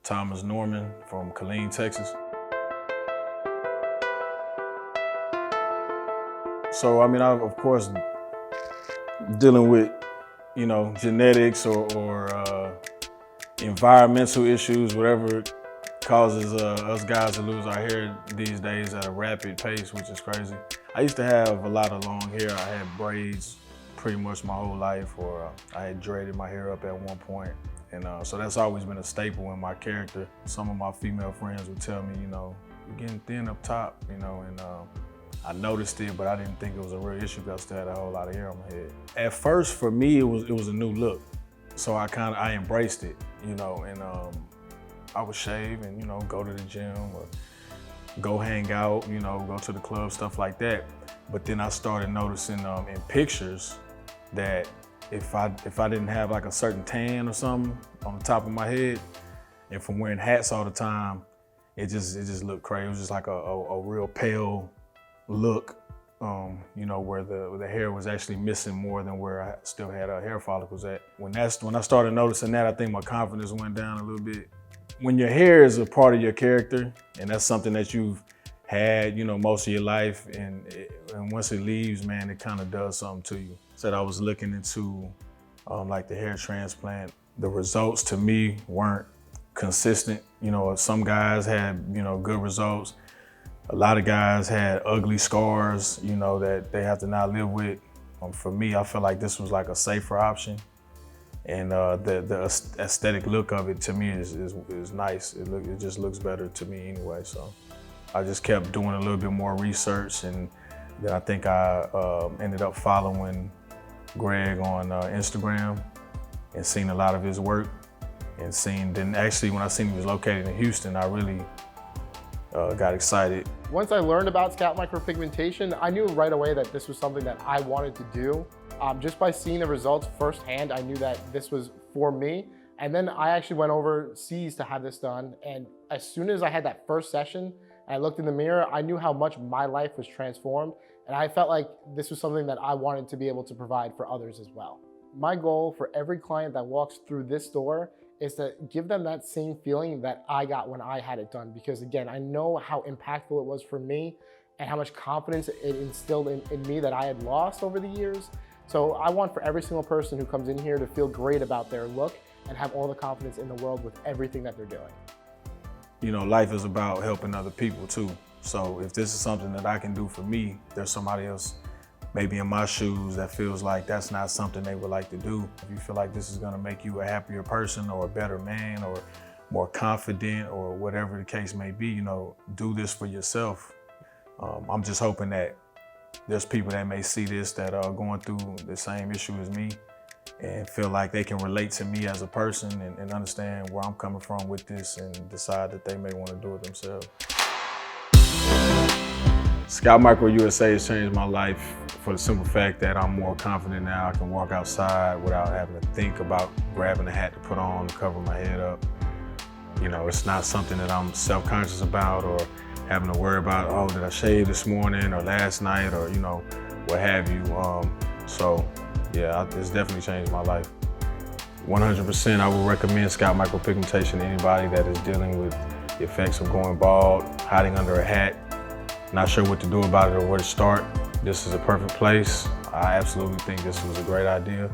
Thomas Norman from Killeen, Texas. So, I mean, of course, dealing with, genetics or environmental issues, whatever causes us guys to lose our hair these days at a rapid pace, which is crazy. I used to have a lot of long hair. I had braids pretty much my whole life, or I had dreaded my hair up at one point. And so that's always been a staple in my character. Some of my female friends would tell me, you're getting thin up top, and I noticed it, but I didn't think it was a real issue because I still had a whole lot of hair on my head. At first, for me, it was a new look. So I embraced it, and I would shave and, go to the gym or go hang out, go to the club, stuff like that. But then I started noticing in pictures that if I didn't have like a certain tan or something on the top of my head, and from wearing hats all the time, it just looked crazy. It was just like a real pale look, where the hair was actually missing more than where I still had hair follicles at. When I started noticing that, I think my confidence went down a little bit. When your hair is a part of your character, and that's something that you've had, most of your life, and once it leaves, man, it kind of does something to you. Said I was looking into like the hair transplant. The results to me weren't consistent. Some guys had, good results. A lot of guys had ugly scars, that they have to now live with. For me, I feel like this was like a safer option. And the aesthetic look of it to me is nice. It just looks better to me anyway. So I just kept doing a little bit more research, and then I think I ended up following Greg on Instagram and seeing a lot of his work, and then actually when I seen he was located in Houston, I really got excited. Once I learned about scalp micropigmentation, I knew right away that this was something that I wanted to do. Just by seeing the results firsthand, I knew that this was for me. And then I actually went overseas to have this done. And as soon as I had that first session, and I looked in the mirror, I knew how much my life was transformed. And I felt like this was something that I wanted to be able to provide for others as well. My goal for every client that walks through this door is to give them that same feeling that I got when I had it done. Because again, I know how impactful it was for me and how much confidence it instilled in me that I had lost over the years. So I want for every single person who comes in here to feel great about their look and have all the confidence in the world with everything that they're doing. Life is about helping other people too. So if this is something that I can do for me, there's somebody else maybe in my shoes that feels like that's not something they would like to do. If you feel like this is gonna make you a happier person or a better man or more confident or whatever the case may be, do this for yourself. I'm just hoping that there's people that may see this that are going through the same issue as me and feel like they can relate to me as a person and understand where I'm coming from with this and decide that they may want to do it themselves. Scalp Micro USA has changed my life for the simple fact that I'm more confident now. I can walk outside without having to think about grabbing a hat to put on to cover my head up. It's not something that I'm self-conscious about or having to worry about, oh, did I shave this morning or last night or, what have you. So yeah, it's definitely changed my life. 100% I would recommend scalp micropigmentation to anybody that is dealing with the effects of going bald, hiding under a hat, not sure what to do about it or where to start. This is a perfect place. I absolutely think this was a great idea.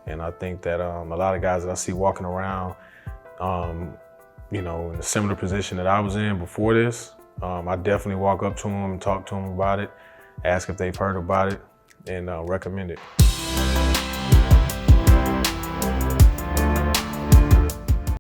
And I think that a lot of guys that I see walking around, in a similar position that I was in before this, I definitely walk up to them and talk to them about it, ask if they've heard about it, and recommend it.